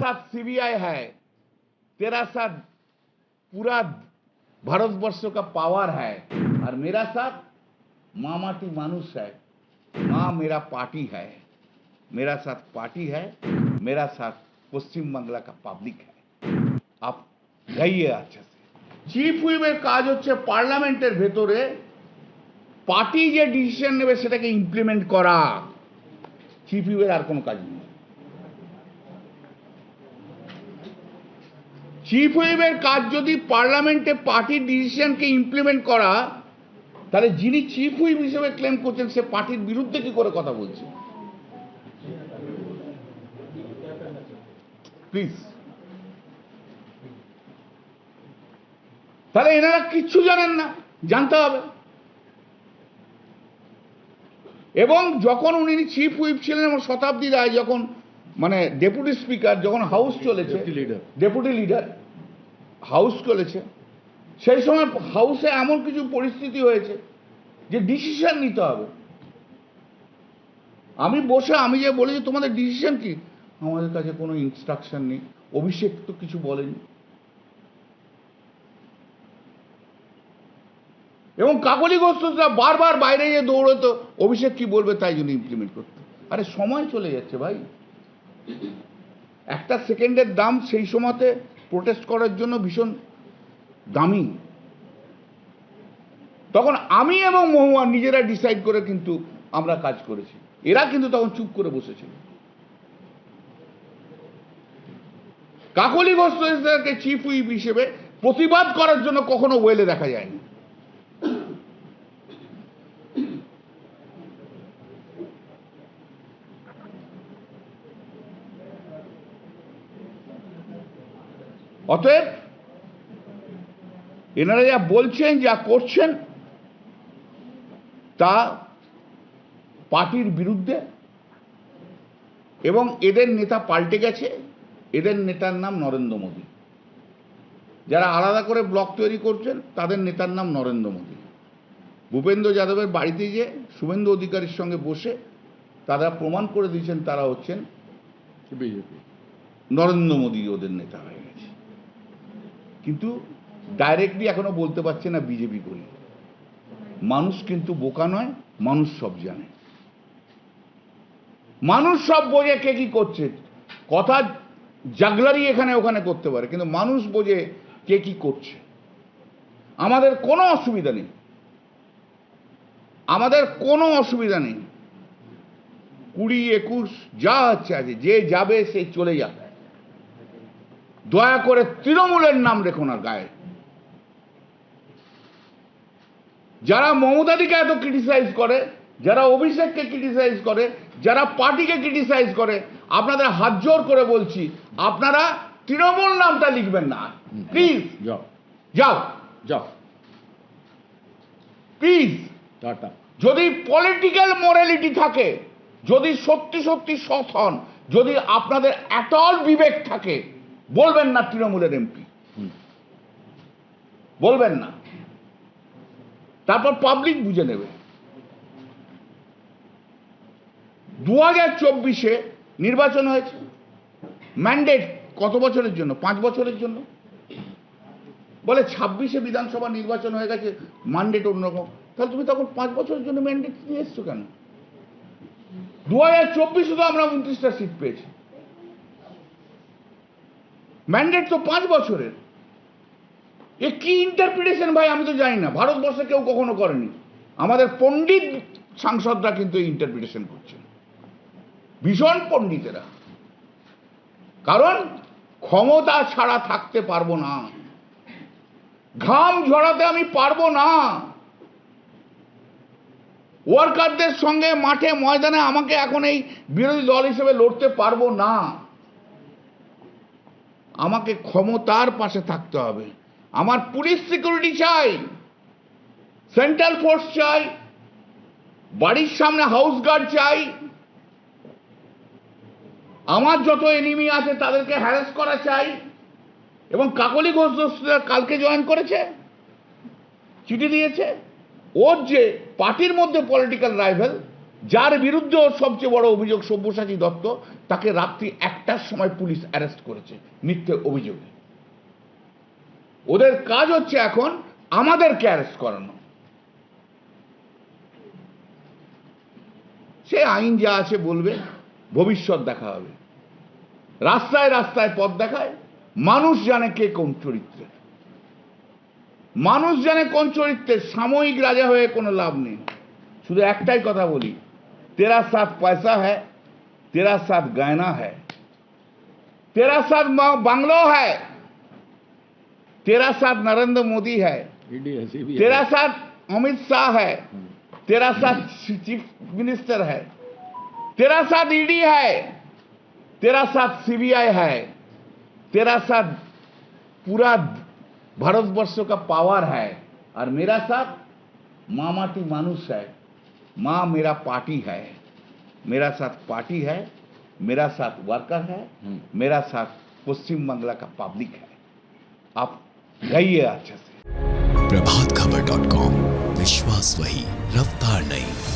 साथ सीबीआई है, तेरा साथ पूरा भारतवर्ष का पावर है, और मेरा साथ मामाटी मानुष है, माँ मेरा पार्टी है, मेरा साथ पार्टी है, मेरा साथ पश्चिम बांग्ला का पब्लिक है। आप गाइए अच्छे से। চিফ হুইপের কাজ হচ্ছে পার্লামেন্টের ভেতরে পার্টি যে ডিসিশন নেবে সেটাকে ইমপ্লিমেন্ট করা। চিফ হুইপের আর কোনো কাজ নেই। চিফ হুইপের কাজ যদি পার্লামেন্টে পার্টির ডিসিশনকে ইমপ্লিমেন্ট করা, তাহলে যিনি চিফ হুইপ হিসেবে ক্লেম করছেন সে পার্টির বিরুদ্ধে কি করে কথা বলছে? প্লিজ, তাহলে এনারা কিচ্ছু জানেন না, জানতে হবে। এবং যখন উনি চিফ হুইপ ছিলেন এবং শতাব্দী রায় যখন মানে ডেপুটি স্পিকার যখন হাউস চলেছে, ডেপুটি লিডার হাউস চলেছে, সেই সময় হাউসে এমন কিছু পরিস্থিতি হয়েছে যে ডিসিশন নিতে হবে। আমি বসে আমি যে বলি যে তোমাদের ডিসিশন কি, আমাদের কাছে কোনো ইনস্ট্রাকশন নেই, অভিষেক তো কিছু বলেনি। এবং কাকলি ঘোষরা বারবার বাইরে গিয়ে দৌড়তো অভিষেক কি বলবে তাই জন্য ইমপ্লিমেন্ট করতে। আরে সময় চলে যাচ্ছে ভাই, একটা সেকেন্ডের দাম সেই সময়তে প্রোটেস্ট করার জন্য ভীষণ দামি। তখন আমি এবং মহুয়া নিজেরা ডিসাইড করে কিন্তু আমরা কাজ করেছি, এরা কিন্তু তখন চুপ করে বসেছিল। কাকলি ঘোষকে চিফ হুইপ হিসেবে প্রতিবাদ করার জন্য কখনো ওয়েলে দেখা যায়নি। অতএব এনারা যা বলছেন যা করছেন তা পার্টির বিরুদ্ধে, এবং এদের নেতা পাল্টে গেছে। এদের নেতার নাম নরেন্দ্র মোদী। যারা আলাদা করে ব্লক তৈরি করছেন তাদের নেতার নাম নরেন্দ্র মোদী। ভূপেন্দ্র যাদবের বাড়িতে গিয়ে শুভেন্দু অধিকারীর সঙ্গে বসে তারা প্রমাণ করে দিয়েছেন তারা হচ্ছেন বিজেপি। নরেন্দ্র মোদী ওদের নেতা হয়ে গেছে, কিন্তু ডাইরেক্টলি এখনো বলতে পারছে না বিজেপি করি। মানুষ কিন্তু বোকা নয়, মানুষ সব জানে, মানুষ সব বোঝে কে কি করছে। কথা জাগলারি এখানে ওখানে করতে পারে, কিন্তু মানুষ বোঝে কে কি করছে। আমাদের কোনো অসুবিধা নেই, আমাদের কোনো অসুবিধা নেই। 20-21 যা আছে আছে, যে যাবে সে চলে যাবে। দয়া করে তৃণমূলের নাম রেখো না গায়ে। যারা মমতাদিকে এত ক্রিটিসাইজ করে, যারা অভিষেককে ক্রিটিসাইজ করে, যারা পার্টিকে ক্রিটিসাইজ করে, আপনাদের হাত জোর করে বলছি আপনারা তৃণমূল নামটা লিখবেন না প্লিজ। যাও যাও যাও প্লিজ। যদি পলিটিক্যাল মোরালিটি থাকে, যদি সত্যি সত্যি সৎ হন, যদি আপনাদের এটল বিবেক থাকে, বলবেন না তৃণমূলের এমপি, বলবেন না। তারপর পাবলিক বুঝে নেবে। 2024-এ নির্বাচন হয়েছে, ম্যান্ডেট কত বছরের জন্য? 5 বছরের জন্য। বলে 26-এ বিধানসভা নির্বাচন হয়ে গেছে, ম্যান্ডেট অন্যরকম। তাহলে তুমি তখন 5 বছরের জন্য ম্যান্ডেট নিয়ে এসছো কেন? 2024-এ তো আমরা 29টা সিট পেয়েছি, ম্যান্ডেট তো 5 বছরের। এ কি ইন্টারপ্রিটেশন ভাই আমি তো জানি না, ভারতবর্ষে কেউ কখনো করেনি। আমাদের পণ্ডিত সাংসদরা কিন্তু এই ইন্টারপ্রিটেশন করছেন, ভীষণ পণ্ডিতেরা। কারণ ক্ষমতা ছাড়া থাকতে পারবো না, ঘাম ঝরাতে আমি পারবো না। ওয়ার্কারদের সঙ্গে মাঠে ময়দানে আমাকে এখন এই বিরোধী দল হিসেবে লড়তে পারবো না। আমাকে ক্ষমতার পাশে থাকতে হবে। আমার পুলিশ সিকিউরিটি চাই, সেন্ট্রাল ফোর্স চাই, বাড়ির সামনে হাউস গার্ড চাই, আমার যত এনিমি আছে তাদেরকে হ্যারাস করা চাই। এবং কাকলি ঘোষ কালকে জয়েন করেছে, চিঠি দিয়েছে। ওর যে পার্টির মধ্যে পলিটিক্যাল রাইভেল যার বিরুদ্ধে ওর সবচেয়ে বড় অভিযোগ সব্যসাচী দত্ত, তাকে রাত্রি 1টার সময় পুলিশ অ্যারেস্ট করেছে মিথ্যে অভিযোগে। ওদের কাজ হচ্ছে এখন আমাদেরকে অ্যারেস্ট করানো। সে আইন যা আছে বলবে, ভবিষ্যৎ দেখা হবে। রাস্তায় রাস্তায় পথ দেখায়, মানুষ জানে কে কোন চরিত্রের, মানুষ জানে কোন চরিত্রের। সাময়িক রাজা হয়ে কোনো লাভ নেই। শুধু একটাই কথা বলি, तेरा साथ पैसा है, तेरा साथ गहना है, तेरा साथ बांग्लो है, तेरा साथ नरेंद्र मोदी है, तेरा साथ अमित शाह है, तेरा साथ चीफ मिनिस्टर है, तेरा साथ ईडी है, तेरा साथ सीबीआई है, तेरा साथ पूरा भारतवर्ष का पावर है, और मेरा साथ मामाटी मानुष है। माँ मेरा पार्टी है, मेरा साथ पार्टी है, मेरा साथ वर्कर है, मेरा साथ पश्चिम बांग्ला का पब्लिक है। आप गइए अच्छे से। प्रभातखबर.com, विश्वास वही, रफ्तार नहीं।